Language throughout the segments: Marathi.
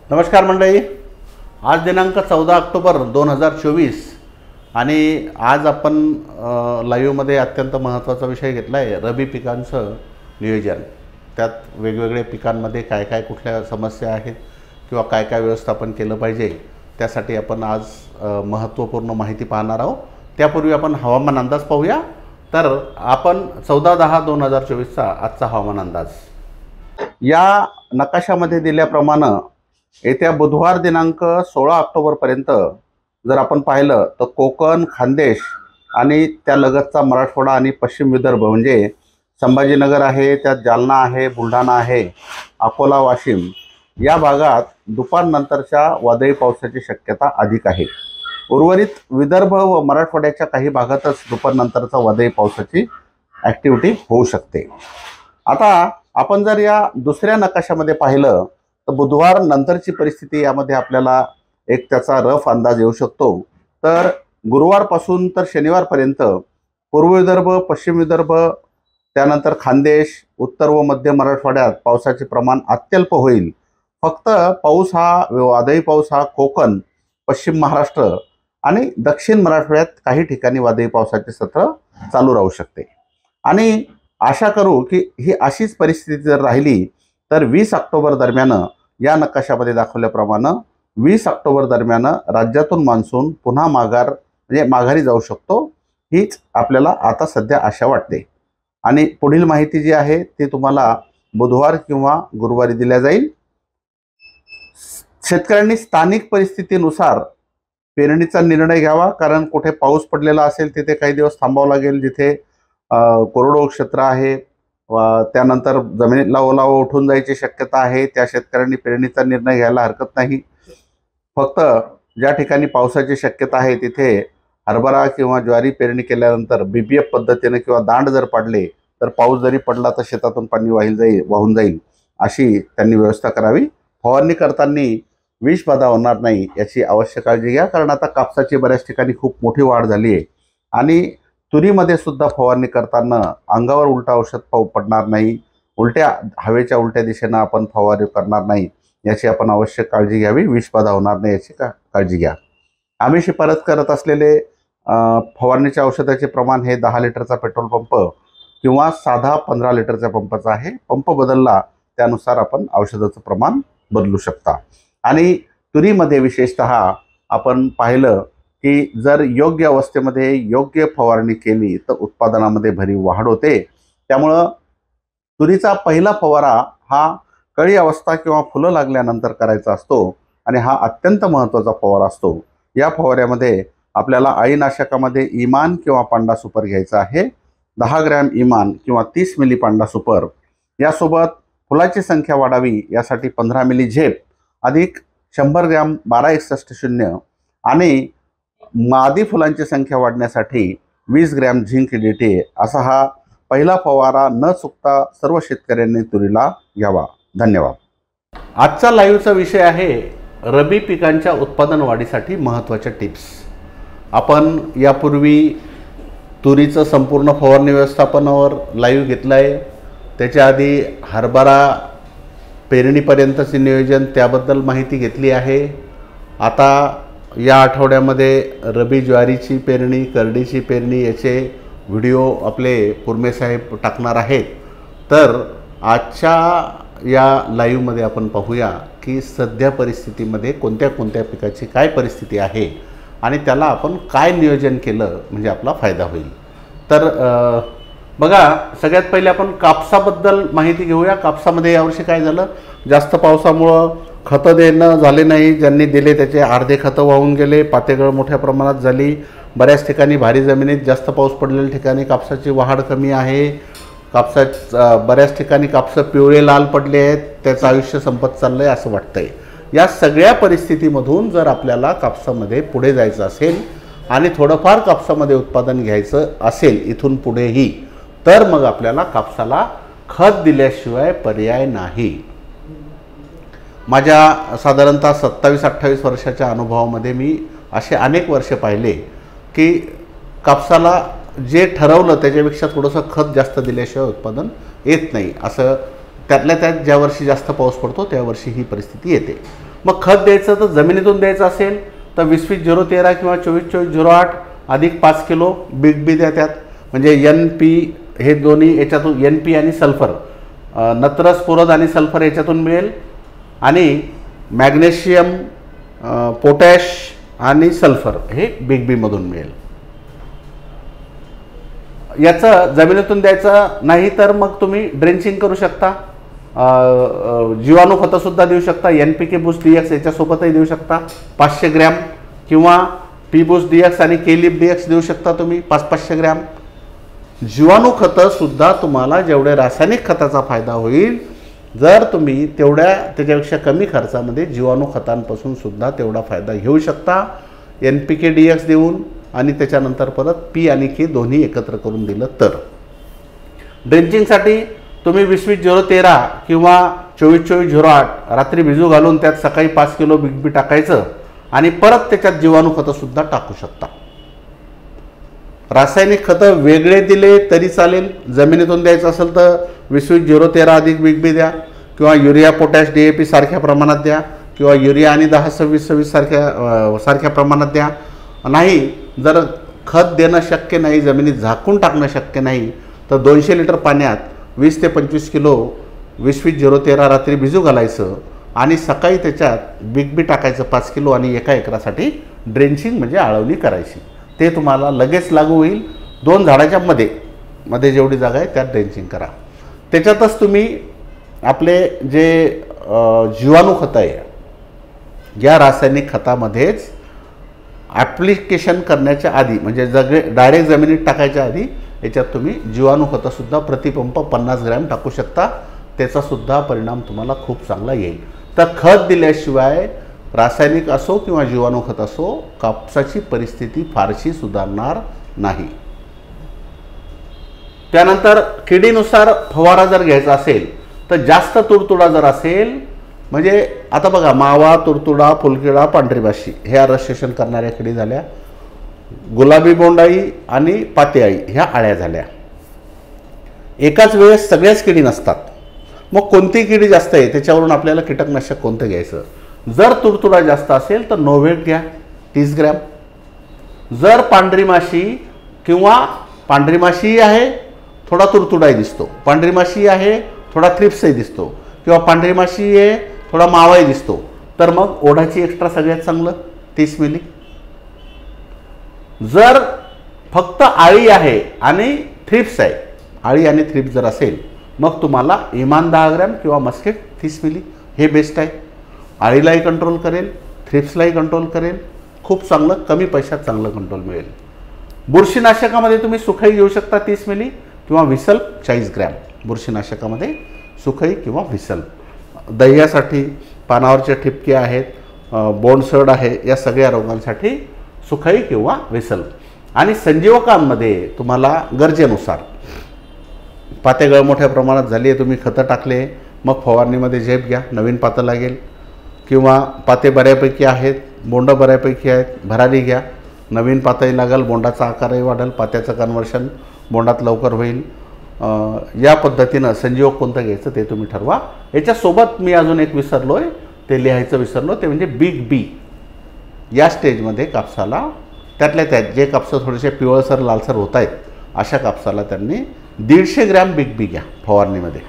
नमस्कार मंडळी, आज दिनांक 14 ऑक्टोबर 2024 आणि आज आपण लाईव्हमध्ये अत्यंत महत्त्वाचा विषय घेतला आहे रबी पिकांचं नियोजन। त्यात वेगवेगळे पिकांमध्ये काय काय कुठल्या समस्या आहेत किंवा काय काय व्यवस्थापन केलं पाहिजे त्यासाठी आपण आज महत्त्वपूर्ण माहिती पाहणार आहोत। त्यापूर्वी आपण हवामान अंदाज पाहूया। तर आपण 14/10/2024 चा आजचा हवामान अंदाज या नकाशामध्ये दिल्याप्रमाणे येत्या बुधवार दिनांक 16 ऑक्टोबरपर्यंत जर आपण पाहिलं तर कोकण, खानदेश आणि त्या लगतचा मराठवाडा आणि पश्चिम विदर्भ म्हणजे संभाजीनगर आहे, त्यात जालना आहे, बुलढाणा आहे, अकोला, वाशिम या भागात दुपारनंतरच्या वादळी पावसाची शक्यता अधिक आहे। उर्वरित विदर्भ व मराठवाड्याच्या काही भागातच दुपारनंतरचा वादळी पावसाची ॲक्टिव्हिटी होऊ शकते। आता आपण जर या दुसऱ्या नकाशामध्ये पाहिलं तर बुधवार नंतरची परिस्थिती यामध्ये आपल्याला एक त्याचा रफ अंदाज येऊ शकतो। तर गुरुवारपासून तर शनिवारपर्यंत पूर्व विदर्भ, पश्चिम विदर्भ, त्यानंतर खानदेश, उत्तर व मध्य मराठवाड्यात पावसाचे प्रमाण अत्यल्प होईल। फक्त पाऊस हा वादळी पाऊस हा कोकण, पश्चिम महाराष्ट्र आणि दक्षिण मराठवाड्यात काही ठिकाणी वादळी पावसाचे सत्र चालू राहू शकते। आणि आशा करू की ही अशीच परिस्थिती जर राहिली तर 20 ऑक्टोबर दरम्यान या नकाशामध्ये दाखवल्याप्रमाणे 20 ऑक्टोबर दरम्यान राज्यातून मान्सून पुन्हा माघारी जाऊ शकतो, हीच आपल्याला आता सध्या आशा वाटते। आणि पुढील माहिती जी आहे ती तुम्हाला बुधवार किंवा गुरुवारी दिल्या जाईल। शेतकऱ्यांनी स्थानिक परिस्थितीनुसार पेरणीचा निर्णय घ्यावा, कारण कुठे पाऊस पडलेला असेल तिथे काही दिवस थांबावं लागेल, जिथे कोरडवाहू क्षेत्र आहे त्यानंतर जमिनीला ओलावा उठून जायची शक्यता आहे त्या शेतकऱ्यांनी पेरणीचा निर्णय घ्यायला हरकत नाही। फक्त ज्या ठिकाणी पावसाची शक्यता आहे तिथे हरभरा किंवा ज्वारी पेरणी केल्यानंतर BBF पद्धतीने किंवा दांड जर पडले तर पाऊस जरी पडला तर शेतातून पाणी वाहून जाईल अशी त्यांनी व्यवस्था करावी। फवारणी करताना विषबाधा होणार नाही याची अवश्य काळजी घ्या, कारण आता कापसाची बऱ्याच ठिकाणी खूप मोठी वाढ झाली आहे आणि तुरीमध्ये सुद्धा फवारणी करताना अंगावर उलटा औषध पडणार नाही, हवेच्या उलट्या दिशेने आपण फवारणी करणार नाही याची आपण अवश्य काळजी घ्यावी, विषबाधा होणार नाही याची काळजी घ्या। आम्ही शिफारस करत असलेले फवारणीच्या औषधाचे प्रमाण हे 10 लिटरचा पेट्रोल पंप किंवा साधा 15 लिटरच्या पंपाचा आहे। पंप बदलला त्यानुसार आपण औषधाचं प्रमाण बदलू शकता। आणि तुरीमध्ये विशेषतः आपण पाहिलं की जर योग्य अवस्थेमध्ये योग्य फवारणी केली तर उत्पादनामध्ये भरीव वाढ होते। त्यामुळं तुरीचा पहिला फवारा हा कळी अवस्था किंवा फुलं लागल्यानंतर करायचा असतो आणि हा अत्यंत महत्त्वाचा फवारा असतो। या फवाऱ्यामध्ये आपल्याला अळीनाशकामध्ये इमान किंवा पांडा सुपर घ्यायचा आहे, 10 ग्रॅम इमान किंवा 30 मिली पांडा सुपर। यासोबत फुलाची संख्या वाढावी यासाठी 15 मिली झेप अधिक 100 ग्रॅम 1261 आणि मादी फुलांची संख्या वाढण्यासाठी 20 ग्रॅम झिंक DT असा हा पहिला फवारा न चुकता सर्व शेतकऱ्यांनी तुरीला घ्यावा। धन्यवाद। आजचा लाईव्हचा विषय आहे रबी पिकांच्या उत्पादन वाढीसाठी महत्त्वाच्या टिप्स। आपण यापूर्वी तुरीचं संपूर्ण फवारणी व्यवस्थापनावर लाईव्ह घेतलं आहे, त्याच्या आधी हरभरा पेरणीपर्यंतचे नियोजन त्याबद्दल माहिती घेतली आहे। आता या आठवड्यामध्ये रबी ज्वारीची पेरणी, करडीची पेरणी याचे व्हिडिओ आपले कुर्मे साहेब टाकणार आहेत। तर आजच्या या लाईव्हमध्ये आपण पाहूया की सध्या परिस्थितीमध्ये कोणत्या कोणत्या पिकाची काय परिस्थिती आहे आणि त्याला आपण काय नियोजन केलं म्हणजे आपला फायदा होईल। तर बघा, सगळ्यात पहिले आपण कापसाबद्दल माहिती घेऊया। कापसामध्ये यावर्षी काय झालं, जास्त पावसामुळं खतं देणं झाले नाही, ज्यांनी दिले त्याचे अर्धे खतं वाहून गेले, पातेगळ मोठ्या प्रमाणात झाली। बऱ्याच ठिकाणी भारी जमिनीत जास्त पाऊस पडलेल्या ठिकाणी कापसाची वाढ कमी आहे। बऱ्याच ठिकाणी कापसं पिवळे लाल पडले आहेत, त्याचं आयुष्य संपत चाललंय असं वाटतंय। या सगळ्या परिस्थितीमधून जर आपल्याला कापसामध्ये पुढे जायचं असेल आणि थोडंफार कापसामध्ये उत्पादन घ्यायचं असेल इथून पुढेही, तर मग आपल्याला कापसाला खत दिल्याशिवाय पर्याय नाही। माझ्या साधारणतः 27-28 वर्षाच्या अनुभवामध्ये मी असे अनेक वर्ष पाहिले की कापसाला जे ठरवलं त्याच्यापेक्षा थोडंसं खत जास्त दिल्याशिवाय उत्पादन येत नाही। असं त्यातल्या त्यात ज्या वर्षी जास्त पाऊस पडतो त्या वर्षी ही परिस्थिती येते। मग खत द्यायचं तर जमिनीतून द्यायचं असेल तर 20-20-013 किंवा 24-24-08 अधिक 5 किलो बिग बी द्या त्यात. म्हणजे NP हे दोन्ही याच्यातून NP आणि सल्फर, नत्र स्फुरद आणि सल्फर याच्यातून मिळेल. आणि मॅग्नेशियम, पोटॅश आणि सल्फर हे बिग बीमधून मिळेल. याचं जमिनीतून द्यायचं नाही तर मग तुम्ही ड्रेंचिंग करू शकता. जीवाणू खतंसुद्धा देऊ शकता. NPK बूस्ट DX याच्यासोबतही देऊ शकता 500 ग्रॅम, किंवा P बूस्ट DX आणि K लीफ DX देऊ शकता तुम्ही 500 ग्रॅम. जीवाणू खतंसुद्धा तुम्हाला जेवढे रासायनिक खताचा फायदा होईल, जर तुम्ही त्याच्यापेक्षा कमी खर्चामध्ये जीवाणू खतांपासून सुद्धा तेवढा फायदा घेऊ शकता NPK DX देऊन, आणि त्याच्यानंतर परत P आणि K दोन्ही एकत्र करून दिलं तर. ड्रेंचिंगसाठी तुम्ही 20-20-013 किंवा 24-24-08 रात्री भिजू घालून त्यात सकाळी 5 किलो बिग बी टाकायचं आणि परत त्याच्यात जीवाणू खतंसुद्धा टाकू शकता. रासायनिक खतं वेगळे दिले तरी चालेल. जमिनीतून द्यायचं असेल तर 20-20-013 अधिक बिग बी द्या, किंवा युरिया, पोटॅश, DAP सारख्या प्रमाणात द्या, किंवा युरिया आणि 10-26-26 सारख्या प्रमाणात द्या. नाही, जर खत देणं शक्य नाही, जमिनीत झाकून टाकणं शक्य नाही, तर 200 लिटर पाण्यात 20 ते 25 किलो 20-20-013 रात्री भिजू घालायचं आणि सकाळी त्याच्यात बिग बी टाकायचं 5 किलो, आणि एका एकरासाठी ड्रेंचिंग म्हणजे आळवणी करायची. ते तुम्हाला लगेच लागू होईल. 2 झाडाच्या मध्ये जेवढी जागा आहे त्यात ड्रेंचिंग करा. त्याच्यातच तुम्ही आपले जे जीवाणू खतं आहे, या रासायनिक खतामध्येच ॲप्लिकेशन करण्याच्या आधी, म्हणजे डायरेक्ट जमिनीत टाकायच्या आधी याच्यात तुम्ही जीवाणू खतंसुद्धा प्रतिपंप 50 ग्रॅम टाकू शकता. त्याचासुद्धा परिणाम तुम्हाला खूप चांगला येईल. तर खत दिल्याशिवाय रासायनिक असो किंवा जीवाणू खत असो, कापसाची परिस्थिती फारशी सुधारणार नाही. त्यानंतर किडीनुसार फवारा जर घ्यायचा असेल तर जास्त तुडतुडा जर असेल, म्हणजे आता बघा, मावा, तुडतुडा, फुलकिडा, पांढरी माशी ह्या रजिस्ट्रेशन करणाऱ्या किडी झाल्या, गुलाबी बोंडाई आणि पातेआळी ह्या आळ्या झाल्या. एकाच वेळेस सगळ्याच किडी नसतात. मग कोणती किडी जास्त आहे त्याच्यावरून आपल्याला कीटकनाशक कोणतं घ्यायचं. जर तुडतुडा जास्त असेल तर नोव्हेट घ्या 30 ग्रॅम. जर पांढरी माशी किंवा पांढरी माशीही आहे, थोडा तुडतुडाही दिसतो, पांढरी माशी आहे, थोडा थ्रिप्सही दिसतो, किंवा पांढरी माशी आहे, थोडा मावाही दिसतो, तर मग ओढाची एक्स्ट्रा सगळ्यात चांगलं 30 मिली. जर फक्त आळी आहे आणि थ्रिप्स आहे, आळी आणि थ्रिप्स जर असेल, मग तुम्हाला इमान 10 ग्रॅम किंवा मस्केट 30 मिली हे बेस्ट आहे. आळीलाही कंट्रोल करेल, थ्रिप्सलाही कंट्रोल करेल, खूप चांगलं, कमी पैशात चांगलं कंट्रोल मिळेल. बुरशीनाशकामध्ये तुम्ही सुखई घेऊ शकता 30 मिली, किंवा व्हिसल 40 ग्रॅम. बुरशीनाशकामध्ये सुखई किंवा व्हिसल. दह्यासाठी, पानावरचे ठिपके आहेत, बोंडसड आहे, या सगळ्या रोगांसाठी सुखई किंवा व्हिसल. आणि संजीवकांमध्ये तुम्हाला गरजेनुसार, पातेगळ मोठ्या प्रमाणात झाली आहे, तुम्ही खतं टाकले, मग फवारणीमध्ये झेप घ्या, नवीन पातं लागेल, किंवा पाते बऱ्यापैकी आहेत, बोंड बऱ्यापैकी आहेत, भरारी घ्या, नवीन पातही लागेल, बोंडाचा आकारही वाढेल, पात्याचं कन्व्हर्शन बोंडात लवकर होईल. या पद्धतीनं संजीवक कोणतं घ्यायचं ते तुम्ही ठरवा. याच्यासोबत मी अजून एक विसरलो आहे, ते लिहायचं विसरलो, ते म्हणजे बिग बी. या स्टेजमध्ये कापसाला, त्यातल्या त्यात जे कापसं थोडेसे पिवळसर लालसर होत आहेत अशा कापसाला त्यांनी 150 ग्रॅम बिग बी घ्या फवारणीमध्ये.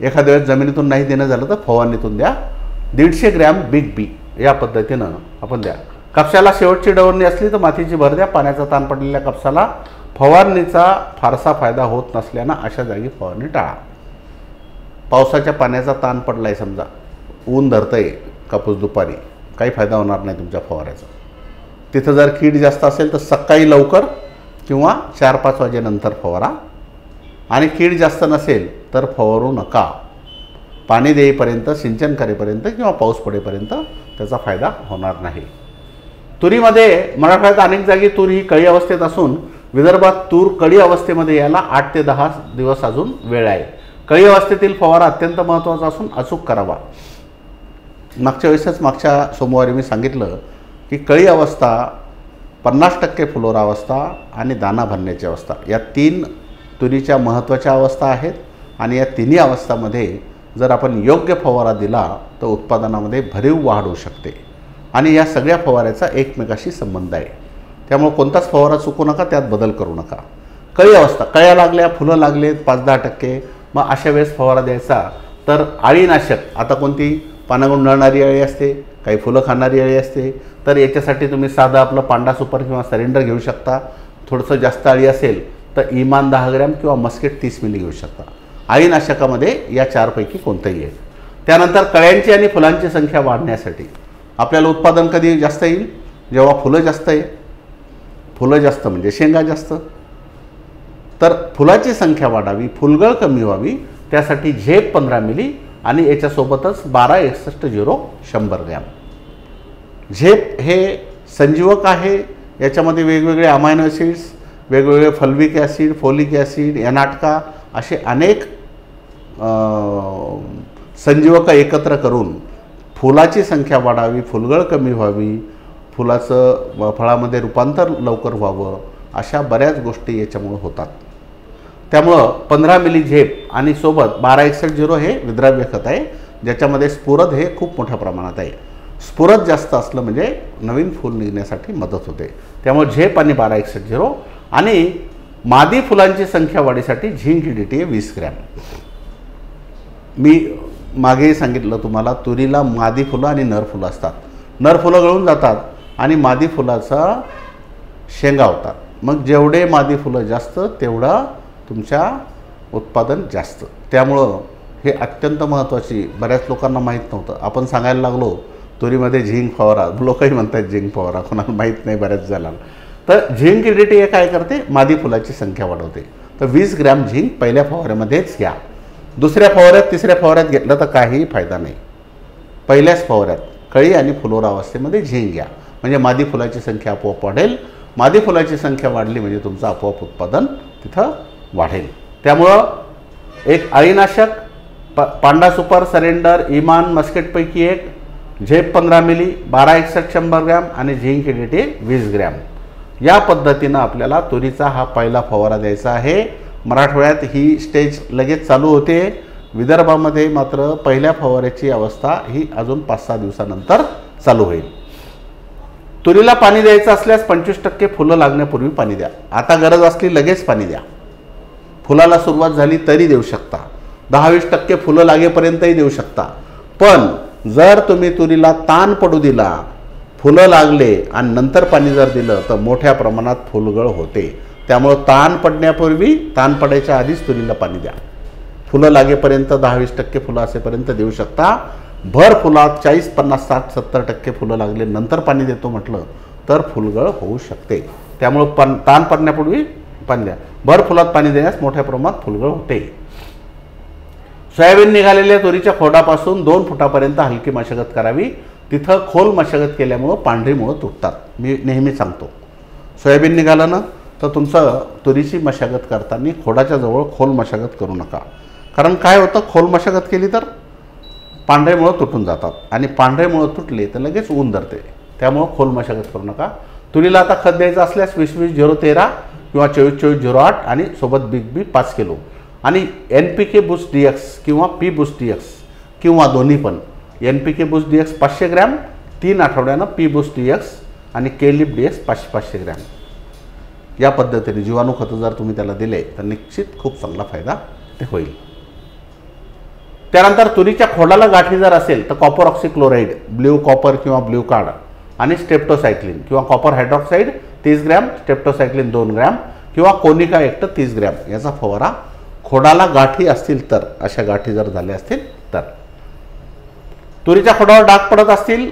एखाद्या वेळेस जमिनीतून नाही देणं झालं तर फवारणीतून द्या. 150 ग्रॅम बिग बी या पद्धतीनं आपण द्या. कापसाला शेवटची डवरणी असली तर मातीची भर द्या. पाण्याचा ताण पडलेल्या कापसाला फवारणीचा फारसा फायदा होत नसल्यानं अशा जागी फवारणी टाळा. पावसाच्या पाण्याचा ताण पडला आहे, समजा ऊन धरतंय कापूस दुपारी, काही फायदा होणार नाही तुमच्या फवाऱ्याचा. तिथं जर कीड जास्त असेल तर सकाळी लवकर किंवा 4-5 वाजेनंतर फवारा. आणि कीड जास्त नसेल तर फवारू नका. पाणी देईपर्यंत, सिंचन करेपर्यंत किंवा पाऊस पडेपर्यंत त्याचा फायदा होणार नाही. तुरीमध्ये मराठवाड्यात अनेक जागी तूर ही कळी अवस्थेत असून विदर्भात तूर कळी अवस्थेमध्ये यायला 8 ते 10 दिवस अजून वेळ आहे. कळी अवस्थेतील फवारा अत्यंत महत्त्वाचा असून अचूक करावा. मागच्या सोमवारी मी सांगितलं की कळी अवस्था, 50% फुलोरा अवस्था आणि दाना भरण्याची अवस्था या 3 तुरीच्या महत्त्वाच्या अवस्था आहेत. आणि या तिन्ही अवस्थामध्ये जर आपण योग्य फवारा दिला तर उत्पादनामध्ये भरीव वाढ होऊ शकते आणि या सगळ्या फवाऱ्याचा एकमेकाशी संबंध आहे. त्यामुळे कोणताच फवारा चुकू नका, त्यात बदल करू नका. कळी अवस्था, कळ्या लागल्या, फुलं लागलेत 5-10%, मग अशा वेळेस फवारा द्यायचा. तर अळीनाशक, आता कोणती पानं गुंडाळणारी अळी असते, काही फुलं खाणारी अळी असते, तर याच्यासाठी तुम्ही साधं आपलं पांडा सुपर किंवा सरेंडर घेऊ शकता. थोडंसं जास्त अळी असेल तर इमान 10 ग्रॅम किंवा मस्केट 30 मिली घेऊ शकता. अळीनाशकामध्ये या 4पैकी कोणतंही आहे. त्यानंतर कळ्यांची आणि फुलांची संख्या वाढण्यासाठी आपल्याला उत्पादन कधी जास्त येईल? जेव्हा फुलं जास्त आहे. फुलं जास्त म्हणजे शेंगा जास्त. तर फुलाची संख्या वाढावी, फुलगळ कमी व्हावी, त्यासाठी झेप 15 मिली आणि याच्यासोबतच 12-61-0 100 ग्रॅम. झेप हे संजीवक आहे. याच्यामध्ये वेगवेगळे अमायनो ॲसिड्स, वेगवेगळे फल्विक ॲसिड, फोलिक ॲसिड, एनाटका असे अनेक संजीवक एकत्र करून फुलाची संख्या वाढावी, फुलगळ कमी व्हावी, फुलाचं फळामध्ये रूपांतर लवकर व्हावं, अशा बऱ्याच गोष्टी याच्यामुळे होतात. त्यामुळं 15 मिली झेप आणि सोबत 12-61-0 हे विद्राव्य खत आहे, ज्याच्यामध्ये स्फुरद हे खूप मोठ्या प्रमाणात आहे. स्फुरद जास्त असलं म्हणजे नवीन फूल निघण्यासाठी मदत होते. त्यामुळे झेप आणि 12-61-0 आणि मादी फुलांची संख्या वाढीसाठी झिंक DTA 20 ग्रॅम. मी मागेही सांगितलं तुम्हाला, तुरीला मादी फुलं आणि नर फुलं असतात. नर फुलं गळून जातात आणि मादी फुलाचा शेंगा होतात. मग जेवढे मादी फुलं जास्त तेवढं तुमच्या उत्पादन जास्त. त्यामुळं हे अत्यंत महत्त्वाची, बऱ्याच लोकांना माहीत नव्हतं. आपण सांगायला लागलो तुरीमध्ये झिंक फवारा, लोकही म्हणतात झिंक फवारा, कोणाला माहीत नाही बऱ्याच झाला. तर झिंक DTA काय करते? मादी फुलाची संख्या वाढवते. तर 20 ग्रॅम झिंक पहिल्या फवाऱ्यामध्येच घ्या. दुसऱ्या फवाऱ्यात, तिसऱ्या फवाऱ्यात घेतलं तर काहीही फायदा नाही. पहिल्याच फवाऱ्यात कळी आणि फुलोरा अवस्थेमध्ये झिंक घ्या, म्हणजे मादी फुलाची संख्या आपोआप वाढेल. मादी फुलाची संख्या वाढली म्हणजे तुमचं आपोआप उत्पादन तिथं वाढेल. त्यामुळं एक अळीनाशक, पांडा सुपर, सरेंडर, इमान, मस्केटपैकी एक, झेप 15 मिली, 12-61-100 ग्रॅम आणि झिंक DTA 20 ग्रॅम. या पद्धतीनं आपल्याला तुरीचा हा पहिला फवारा द्यायचा आहे. मराठवाड्यात ही स्टेज लगेच चालू होते. विदर्भामध्ये मात्र पहिल्या फवाऱ्याची अवस्था ही अजून 5-6 दिवसानंतर चालू होईल. तुरीला पाणी द्यायचं असल्यास 25% फुलं लागण्यापूर्वी पाणी द्या. आता गरज असली लगेच पाणी द्या. फुलाला सुरुवात झाली तरी देऊ शकता. 10-20% फुलं लागेपर्यंतही देऊ शकता. पण जर तुम्ही तुरीला ताण पडू दिला, फुलं लागले आणि नंतर पाणी जर दिलं तर मोठ्या प्रमाणात फुलगळ होते. त्यामुळे ताण पडण्यापूर्वी, ताण पडायच्या आधीच तुरीला पाणी द्या. फुलं लागेपर्यंत 10-20% फुलं असेपर्यंत देऊ शकता. भर फुलात 40-50-60-70% फुलं लागले नंतर पाणी देतो म्हटलं तर फुलगळ होऊ शकते. त्यामुळे ताण पडण्यापूर्वी पाणी द्या. भर फुलात पाणी देण्यास मोठ्या प्रमाणात फुलगळ होते. सोयाबीन निघालेल्या तुरीच्या खोडापासून 2 फुटापर्यंत हलकी मशागत करावी. तिथं खोल मशागत केल्यामुळं पांढरी मुळं तुटतात. मी नेहमी सांगतो, सोयाबीन निघालं ना तर तुमचं तुरीची मशागत करताना खोडाच्या जवळ खोल मशागत करू नका. कारण काय होतं, खोल मशागत केली तर पांढरे मुळं तुटून जातात आणि पांढरे मुळं तुटले तर लगेच ऊन धरते. त्यामुळं खोल मशागत करू नका. तुरीला आता खत द्यायचं असल्यास 20-20-013 किंवा 24-24-08 आणि सोबत बिग बी 5 किलो आणि NPK बूस्ट DX किंवा P बूस्ट DX किंवा दोन्ही पण. NPK boost DX 500 gram 3 आठवड्यानं, P boost DX आणि केलिप DX 500 ग्रॅम. या पद्धतीने जीवाणू खतं जर तुम्ही त्याला दिले तर निश्चित खूप चांगला फायदा ते होईल. त्यानंतर तुरीच्या खोडाला गाठी जर असेल तर कॉपर ऑक्सिक्लोराईड, ब्ल्यू कॉपर किंवा ब्ल्यू कार्ड आणि स्टेप्टोसायक्लिन किंवा कॉपर हायड्रॉक्साईड 30 ग्रॅम, स्टेप्टोसायक्लिन 2 ग्रॅम किंवा कोनिका एक्ट 30 ग्रॅम याचा फवारा खोडाला गाठी असतील तर, अशा गाठी जर झाल्या असतील तर. तुरीच्या खोडावर डाग पडत असतील,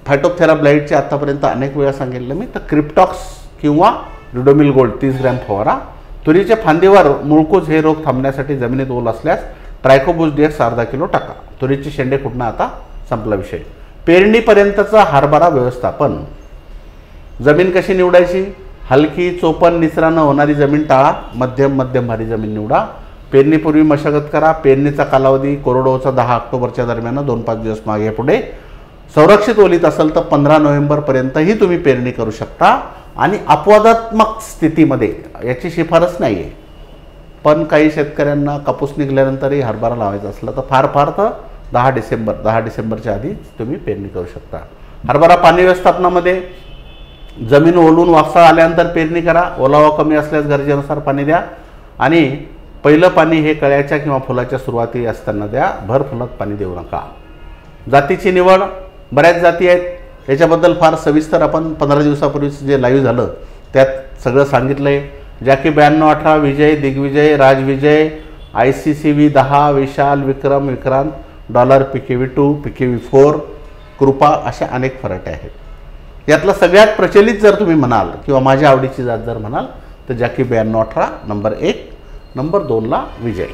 फायटोप्थेरा ब्लाइटचे आतापर्यंत अनेक वेळा सांगितलं मी, तर क्रिप्टॉक्स किंवा रिडोमिल गोल्ड 30 ग्रॅम फवारा. तुरीच्या फांदीवर मुळकूज हे रोग थांबण्यासाठी जमिनीत ओल असल्यास ट्रायकोबूस DX अर्धा किलो टाका. तुरीचे शेंडे फुटणं आता संपला विषय. पेरणीपर्यंतचा हरभरा व्यवस्थापन. जमीन कशी निवडायची? हलकी, चोपन, निचरा न होणारी जमीन टाळा. मध्यम भारी जमीन निवडा. पेरणीपूर्वी मशागत करा. पेरणीचा कालावधी कोरडवाहूचा 10 ऑक्टोबरच्या दरम्यान 2-5 दिवस मागे पुढे. संरक्षित ओलीत असेल तर 15 नोव्हेंबरपर्यंतही तुम्ही पेरणी करू शकता. आणि अपवादात्मक स्थितीमध्ये याची शिफारस नाही आहे. पण काही शेतकऱ्यांना कापूस निघाल्यानंतरही हरभरा लावायचा असला तर फार तर 10 डिसेंबरच्या आधी तुम्ही पेरणी करू शकता. हरभरा पाणी व्यवस्थापनामध्ये जमीन ओलून वाफसा आल्यानंतर पेरणी करा. ओलावा कमी असल्यास गरजेनुसार पाणी द्या आणि पहिलं पाणी हे कळ्याच्या किंवा फुलाच्या सुरुवाती असताना द्या. भर फुलात पाणी देऊ नका. जातीची निवड, बऱ्याच जाती आहेत. याच्याबद्दल फार सविस्तर आपण 15 दिवसापूर्वीच जे लाईव्ह झालं त्यात सगळं सांगितलं आहे. जॅकी 9218, विजय, दिग्विजय, राजविजय, ICCV 10, विशाल, विक्रम, विक्रांत, डॉलर, PKV2, PKV4, कृपा अशा अनेक फराटे आहेत. यातलं सगळ्यात प्रचलित जर तुम्ही म्हणाल किंवा माझ्या आवडीची जात जर म्हणाल तर जॅकी 9218 नंबर 1, नंबर 2ला विजय.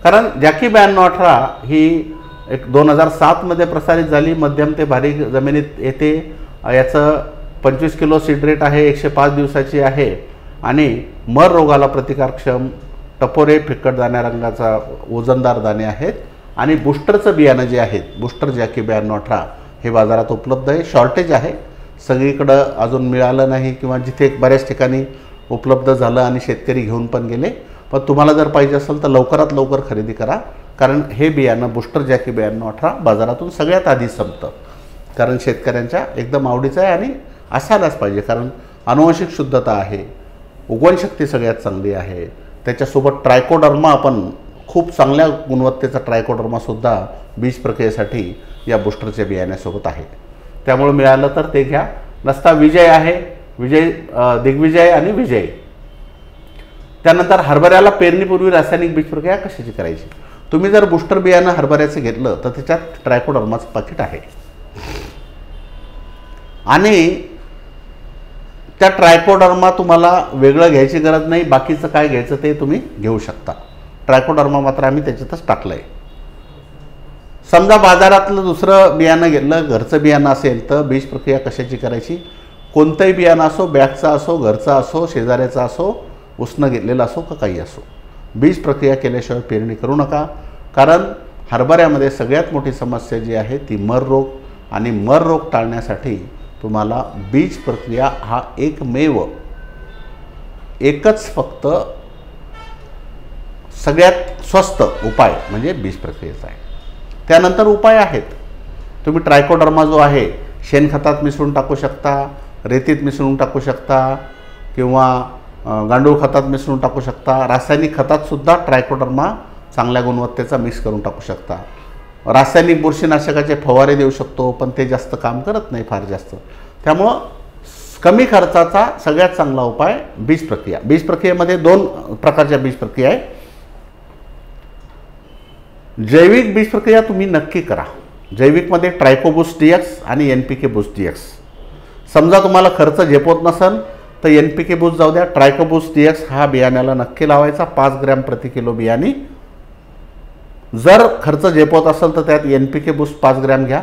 कारण जॅकी 9218 ही एक 2007मध्ये प्रसारित झाली. मध्यम ते बारीक जमिनीत येते. याचं 25 किलो सीड रेट आहे. 105 दिवसाची आहे आणि मर रोगाला प्रतिकारक्षम, टपोरे, फिकट दाण्या रंगाचा वजनदार दाणे आहेत. आणि बूस्टरचं बियाणं जे आहेत, बूस्टर जॅकी 9218 हे बाजारात उपलब्ध आहे. शॉर्टेज आहे, सगळीकडं अजून मिळालं नाही किंवा जिथे बऱ्याच ठिकाणी उपलब्ध झालं आणि शेतकरी घेऊन पण गेले. पण तुम्हाला जर पाहिजे असेल तर लवकरात लवकर खरेदी करा. कारण हे बियाणं बूस्टर जॅकी 9218 बाजारातून सगळ्यात आधी संपतं. कारण शेतकऱ्यांच्या एकदम आवडीचं आहे आणि असायलाच पाहिजे. कारण आनुवंशिक शुद्धता आहे, उगवणशक्ती सगळ्यात चांगली आहे. त्याच्यासोबत ट्रायकोडर्मा, आपण खूप चांगल्या गुणवत्तेचा ट्रायकोडर्मासुद्धा बीज प्रक्रियेसाठी या बूस्टरच्या बियाण्यासोबत आहे. त्यामुळे मिळालं तर ते घ्या. नसता विजय आहे, दिग्विजय आणि विजय. त्यानंतर हरभऱ्याला पेरणीपूर्वी रासायनिक बीज प्रक्रिया कशाची करायची. तुम्ही जर बूस्टर बियाणं हरभऱ्याचं घेतलं तर त्याच्यात ट्रायकोडर्माचं पाकिट आहे आणि त्या ट्रायकोडर्मा तुम्हाला वेगळं घ्यायची गरज नाही. बाकीचं काय घ्यायचं ते तुम्ही घेऊ शकता. ट्रायकोडर्मा मात्र आम्ही त्याच्यातच टाकलं आहे. समजा बाजारातलं दुसरं बियाणं घेतलं, घरचं बियाणं असेल तर बीज प्रक्रिया कशाची करायची. कोणतंही बियाणं असो, बॅगचं असो, घरचं असो, शेजाऱ्याचं असो, उसनं घेतलेलं असो का काही असो, बीज प्रक्रिया केल्याशिवाय पेरणी करू नका. कारण हरभऱ्यामध्ये सगळ्यात मोठी समस्या जी आहे ती मर रोग, आणि मर रोग टाळण्यासाठी तुम्हाला बीज प्रक्रिया हा एकच फक्त सगळ्यात स्वस्त उपाय म्हणजे बीज प्रक्रियेचा आहे. त्यानंतर उपाय आहेत. तुम्ही ट्रायकोडर्मा जो आहे शेणखतात मिसळून टाकू शकता, रेतीत मिसळून टाकू शकता किंवा गांडूळ खतात मिसळून टाकू शकता. रासायनिक खतातसुद्धा ट्रायकोडर्मा चांगल्या गुणवत्तेचा मिक्स करून टाकू शकता. रासायनिक बुरशीनाशकाचे फवारे देऊ शकतो, पण ते जास्त काम करत नाही फार जास्त. त्यामुळं कमी खर्चाचा सगळ्यात चांगला उपाय बीज प्रक्रिया. बीज प्रक्रियेमध्ये 2 प्रकारच्या बीज प्रक्रिया आहे. जैविक बीज प्रक्रिया तुम्ही नक्की करा. जैविकमध्ये ट्रायकोबूस्ट DX आणि NPK बूस्ट DX. समजा तुम्हाला खर्च झेपत नसेल तर NPK बूस्ट जाऊ द्या. ट्रायकोबूस्ट DX हा बियाण्याला नक्की लावायचा 5 ग्रॅम प्रति किलो बियाणे. जर खर्च झेपत असेल तर त्यात NPK बूस्ट 5 ग्रॅम घ्या.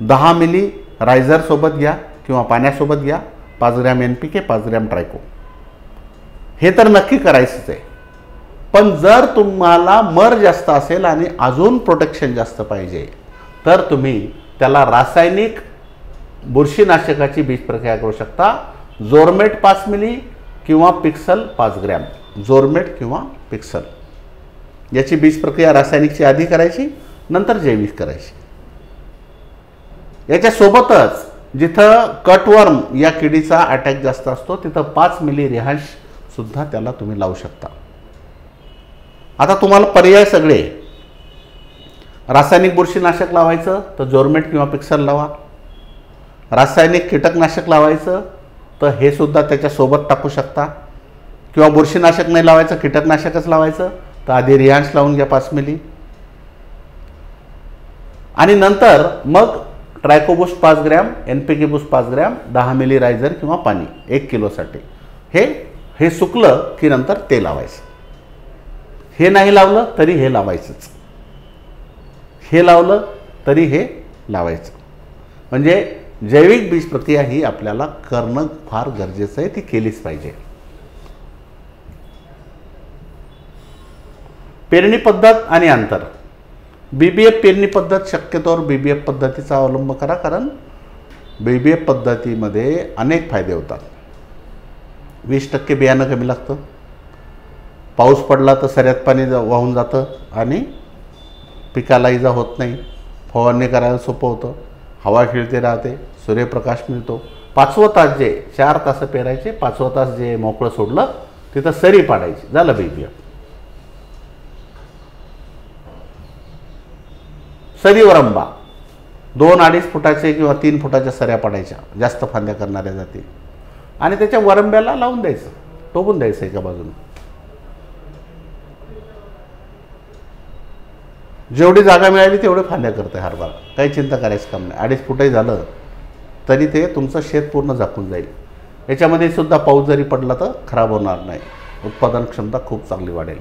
10 मिली रायझर सोबत घ्या किंवा पाण्यासोबत घ्या. 5 ग्रॅम NPK, 5 ग्रॅम ट्रायको. हे तर नक्की करायचंच आहे. पण जर तुम्हाला मर जास्त असेल आणि अजून प्रोटेक्शन जास्त पाहिजे तर तुम्ही त्याला रासायनिक बुरशीनाशकाची बीज प्रक्रिया करू शकता. जोरमेट 5 मिली किंवा पिक्सल 5 ग्रॅम. जोरमेट किंवा पिक्सल याची बीज प्रक्रिया रासायनिकची आधी करायची, नंतर जैविक करायची. याच्यासोबतच जिथं कटवर्म या किडीचा अटॅक जास्त असतो तिथं 5 मिली रिहांश सुद्धा त्याला तुम्ही लावू शकता. आता तुम्हाला पर्याय सगळे. रासायनिक बुरशीनाशक लावायचं तर जोरमेट किंवा पिक्सल लावा. रासायनिक कीटकनाशक लावायचं तर हे सुद्धा त्याच्यासोबत टाकू शकता. किंवा बुरशीनाशक नाही लावायचं, कीटकनाशकच लावायचं तर आधी रिहांश लावून घ्या 5 मिली आणि नंतर मग Trichoboost 5 gram, NPK boost 5 gram, 10 मिली रायझर किंवा पाणी 1 किलोसाठी. हे सुकलं की नंतर ते लावायचं. हे नाही लावलं तरी हे लावायचंच. हे लावलं तरी हे लावायचं. म्हणजे जैविक बीज प्रक्रिया ही आपल्याला करणं फार गरजेचं आहे. ती केलीच पाहिजे. पेरणी पद्धत आणि अंतर. BBF पेरणी पद्धत शक्यतोवर BBF पद्धतीचा अवलंब करा. कारण BBF पद्धतीमध्ये अनेक फायदे होतात. 20% बियाणं कमी लागतं. पाऊस पडला तर सऱ्यात पाणी वाहून जातं आणि पिकाला इजा होत नाही, फवारणी करायला सोपं होतं, हवा खेळते राहते, सूर्यप्रकाश मिळतो. 5वं तास जे 4 तास पेरायचे, 5वं तास जे मोकळं सोडलं तिथं सरी पाडायची, झालं BPF. सरीवर आंबा 2-2.5 फुटाचे किंवा 3 फुटाच्या सऱ्या पाडायच्या, जास्त फांद्या करणाऱ्या जाती, आणि त्याच्या वरंब्याला लावून द्यायचं, टोपून द्यायचं एका बाजूने. जेवढी जागा मिळाली तेवढे फांद्या करते हरभरा, काही चिंता करायचं काम नाही. 2.5 फुटही झालं तरी ते तुमचं शेत पूर्ण झाकून जाईल. याच्यामध्ये सुद्धा पाऊस जरी पडला तर खराब होणार नाही, उत्पादन क्षमता खूप चांगली वाढेल.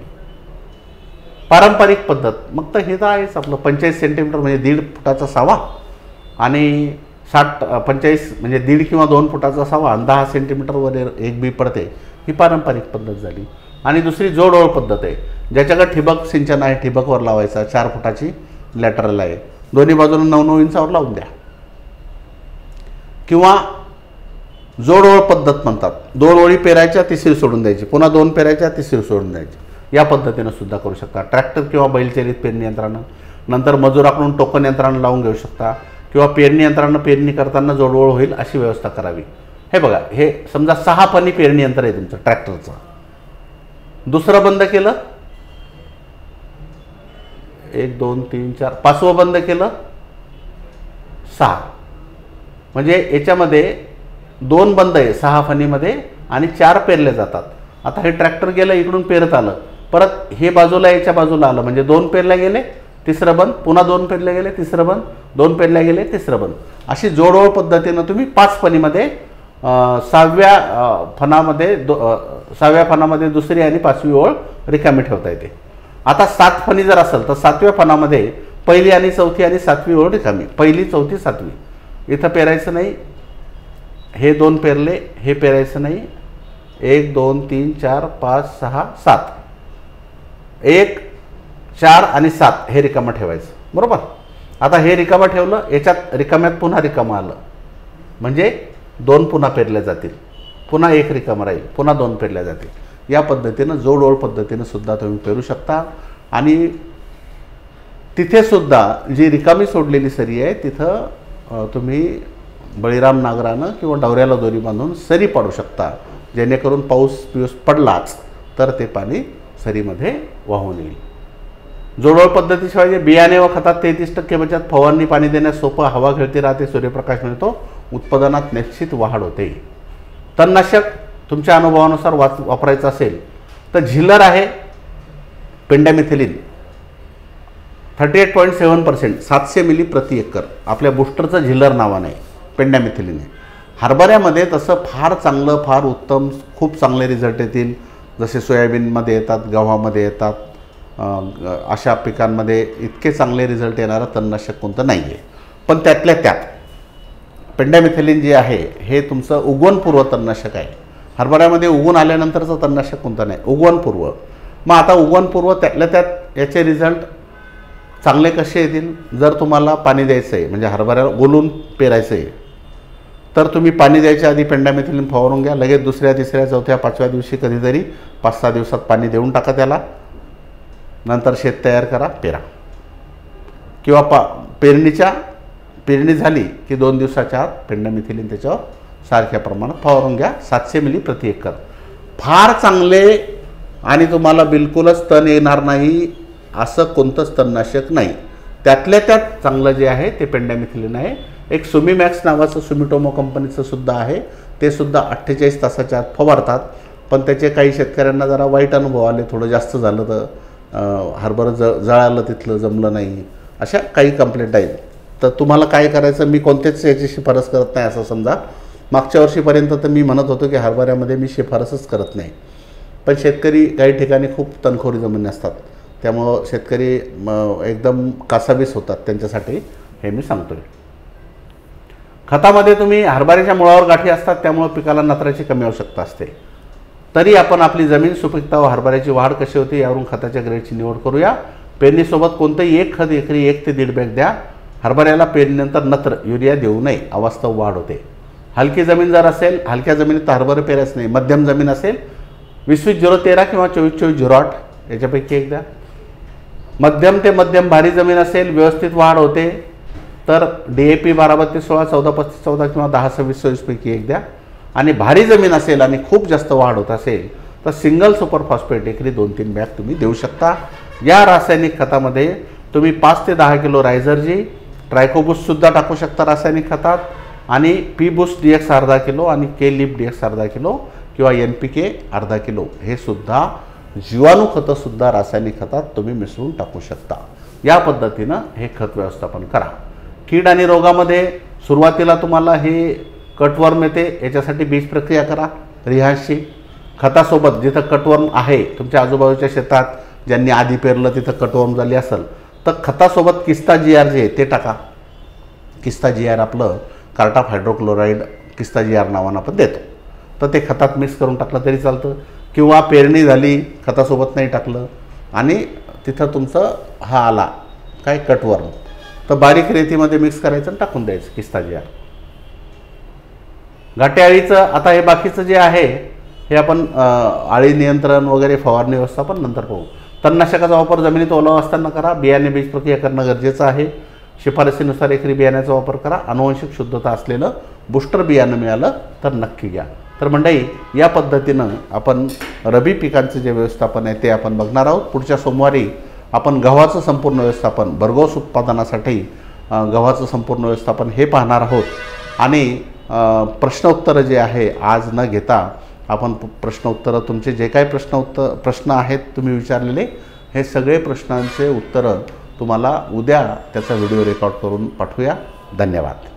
पारंपरिक पद्धत मग तर हे तर आहेच आपलं 45 सेंटीमीटर म्हणजे 1.5 फुटाचा सावा, आणि 45 म्हणजे 1.5 किंवा 2 फुटाचा सावा आणि 10 सेंटीमीटरवर एक बी पडते, ही पारंपरिक पद्धत झाली. आणि दुसरी जोडओळ पद्धत आहे, ज्याच्याकडे ठिबक सिंचन आहे ठिबकवर लावायचा, 4 फुटाची लॅटरल आहे, दोन्ही बाजूने 9-9 इंचावर लावून द्या. किंवा जोडओळ पद्धत म्हणतात, 2 ओळी पेरायच्या, तिसरी सोडून द्यायची, पुन्हा 2 पेरायच्या, तिसरी सोडून द्यायची. या पद्धतीनं सुद्धा करू शकता. ट्रॅक्टर किंवा बैलचलित पेरणी यंत्रानं, नंतर मजुराकडून टोकन यंत्रानं लावून घेऊ शकता, किंवा पेरणी यंत्रानं पेरणी करताना जोडओळ होईल अशी व्यवस्था करावी. हे बघा, हे समजा 6 फणी पेरणी यंत्र आहे तुमचं ट्रॅक्टरचं, दुसरं बंद केलं, 1 2 3 4 5वं बंद केलं, 6, म्हणजे याच्यामध्ये 2 बंद आहे 6 फणीमध्ये आणि 4 पेरले जातात. आता हे ट्रॅक्टर गेलं इकडून पेरत आलं, परत हे बाजूला याच्या बाजूला आलं, म्हणजे 2 पेरल्या गेले, तिसरं बंद, पुन्हा 2 पेरले गेले, तिसरं बंद, 2 पेरल्या गेले, तिसरं बंद. अशी जोडओळ पद्धतीनं तुम्ही 5 फणीमध्ये 6व्या फणामध्ये दुसरी आणि 5वी ओळ रिकामी ठेवता येते. आता 7 फणी जर असेल तर 7व्या फणामध्ये पहिली आणि चौथी आणि 7वी ओळ रिकामी, पहिली, चौथी, 7वी. इथं पेरायचं नाही, हे 2 पेरले, हे पेरायचं नाही, 1 2 3 4 5 6 7, 1 4 आणि 7 हे रिकामं ठेवायचं, बरोबर. आता हे रिकामं ठेवलं, याच्यात रिकाम्यात पुन्हा रिकामं आलं, म्हणजे 2 पुन्हा पेरल्या जातील, पुन्हा 1 रिकामं राहील, पुन्हा 2 पेरल्या जातील. या पद्धतीनं जोडओळ पद्धतीनं सुद्धा तुम्ही पेरू शकता. आणि तिथे सुद्धा जी रिकामी सोडलेली सरी आहे तिथं तुम्ही बळीराम नांगरानं किंवा डवऱ्याला दोरी बांधून सरी पाडू शकता, जेणेकरून पाऊस पडलाच तर ते पाणी सरीमध्ये वाहून येईल. जोडओळ पद्धतीशिवाय जे बियाणे व खतात 33% बचत, फवारणी पाणी देण्यास सोपं, हवा खेळती राहते, सूर्यप्रकाश मिळतो, उत्पादनात निश्चित वाढ होते. तणनाशक तुमच्या अनुभवानुसार वापरायचं असेल तर झिलर आहे पेंडामिथिलिन 38.7%, 700 मिली प्रति एकर, आपल्या बूस्टरचं झिलर नावाने आहे, पेंडामिथिलिन आहे. हरभऱ्यामध्ये तसं फार चांगलं, फार उत्तम, खूप चांगले रिझल्ट येतील, जसे सोयाबीनमध्ये येतात, गव्हामध्ये येतात, अशा पिकांमध्ये इतके चांगले रिझल्ट येणारं तणनाशक कोणतं नाही आहे. पण त्यातल्या त्यात पेंडामिथिलिन जे आहे हे तुमचं उगवणपूर्व तणनाशक आहे. हरभऱ्यामध्ये उगवून आल्यानंतरचं तणनाशक कोणतं नाही, उगवणपूर्व. मग आता उगवणपूर्व त्यातल्या त्यात याचे रिझल्ट चांगले कसे येतील, जर तुम्हाला पाणी द्यायचं आहे, म्हणजे हरभऱ्याला गोलून पेरायचं आहे, तर तुम्ही पाणी द्यायच्या आधी पेंडामिथिलिन फवारून घ्या. लगेच 2ऱ्या, 3ऱ्या, 4थ्या, 5व्या दिवशी कधीतरी 5-6 दिवसात पाणी देऊन टाका त्याला. नंतर शेत तयार करा, पेरा. किंवा पेरणी झाली की 2 दिवसाच्या आत पेंडामिथिलिन त्याच्यावर सारख्या प्रमाणात फवारून घ्या, 700 मिली प्रति एकर. फार चांगले आणि तुम्हाला बिलकुलच तण येणार नाही असं कोणतंच तणनाशक नाही. त्यातल्या त्यात चांगलं जे आहे ते पेंडामिथिलिन आहे. एक सुमीमॅक्स नावाचं सुमिटोमो कंपनीचं सुद्धा आहे, ते सुद्धा 48 तासाच्या आत फवारतात. पण त्याचे काही शेतकऱ्यांना जरा वाईट अनुभव आले, थोडं जास्त झालं तर हरभरं जळालं, तिथलं जमलं नाही, अशा काही कंप्लेंट आहेत. तर तुम्हाला काय करायचं, मी कोणतेच याची शिफारस करत नाही असं समजा. मागच्या वर्षीपर्यंत तर मी म्हणत होतो की हरभऱ्यामध्ये मी शिफारसच करत नाही, पण शेतकरी काही ठिकाणी खूप तणखोरी जमिनी असतात, त्यामुळं शेतकरी एकदम कासावीस होतात, त्यांच्यासाठी हे मी सांगतोय. खतामध्ये तुम्ही हरभऱ्याच्या मुळावर गाठी असतात, त्यामुळे पिकाला नत्राची कमी आवश्यकता असते. तरी आपण आपली जमीन सुपीकता व हरभऱ्याची वाढ कशी होते यावरून खताच्या ग्रेडची निवड करूया. पेरणीसोबत कोणतंही एक खत एकरी 1 ते 1.5 बॅग द्या. हरभऱ्याला पेरणीनंतर नत्र युरिया देऊ नये, अवास्तव वाढ होते. हलकी जमीन जर असेल, हलक्या जमिनीत हरभरे पेरायचं नाही. मध्यम जमीन असेल 20-20-013 किंवा 24-24-08 याच्यापैकी एक द्या. मध्यम ते मध्यम भारी जमीन असेल, व्यवस्थित वाढ होते तर DAP 12-32-16, 14-35-14 किंवा 10-26-26 पैकी एक द्या. आणि भारी जमीन असेल आणि खूप जास्त वाढ होत असेल तर सिंगल सुपर फॉस्फेट एकरी 2-3 बॅग तुम्ही देऊ शकता. या रासायनिक खतामध्ये तुम्ही 5 ते 10 किलो रायझरजी, ट्रायकोबूस्ट सुद्धा टाकू शकता रासायनिक खतात, आणि पी बूस्ट DX अर्धा किलो आणि के लिप DX अर्धा किलो किंवा NPK अर्धा किलो हे सुद्धा जीवाणू खतं सुद्धा रासायनिक खतात तुम्ही मिसळून टाकू शकता. या पद्धतीनं हे खत व्यवस्थापन करा. कीड आणि रोगामध्ये सुरुवातीला तुम्हाला हे कटवर्म येते, याच्यासाठी बीज प्रक्रिया करा रिहाशी. खतासोबत जिथं कटवर्म आहे तुमच्या आजूबाजूच्या शेतात ज्यांनी आधी पेरलं तिथं कटवर्म झाली असेल तर खतासोबत किस्ता GR जे आहे ते टाका. किस्ता GR आपलं कार्टाफ हायड्रोक्लोराईड किस्ता GR नावानं आपण देतो, तर ते खतात मिक्स करून टाकलं तरी चालतं. किंवा पेरणी झाली खतासोबत नाही टाकलं आणि तिथं तुमचं हा आला काय कटवर्म, तर बारीक रेतीमध्ये मिक्स करायचं आणि टाकून द्यायचं किस्ता GR. घाटेआळीचं आता हे बाकीचं जे आहे हे आपण आळी नियंत्रण वगैरे फवारणी व्यवस्थापन नंतर पाहू. तणनाशकाचा वापर जमिनीत ओलावा असताना करा. बियाणे बीज प्रक्रिया करणं गरजेचं आहे. शिफारसीनुसार एकरी बियाण्याचा वापर करा. आनुवंशिक शुद्धता असलेलं बूस्टर बियाणं मिळालं तर नक्की घ्या. तर मंडळी, या पद्धतीनं आपण रबी पिकांचं जे व्यवस्थापन आहे ते आपण बघणार आहोत. पुढच्या सोमवारी आपण गव्हाचं संपूर्ण व्यवस्थापन, भरघोस उत्पादनासाठी गव्हाचं संपूर्ण व्यवस्थापन हे पाहणार आहोत. आणि प्रश्नोत्तरं जे आहे आज न घेता आपण प्रश्नोत्तरं तुमचे जे काही प्रश्न आहेत तुम्ही विचारलेले हे सगळे प्रश्नांचे उत्तरं तुम्हाला उद्या त्याचा व्हिडिओ रेकॉर्ड करून पाठवूया. धन्यवाद.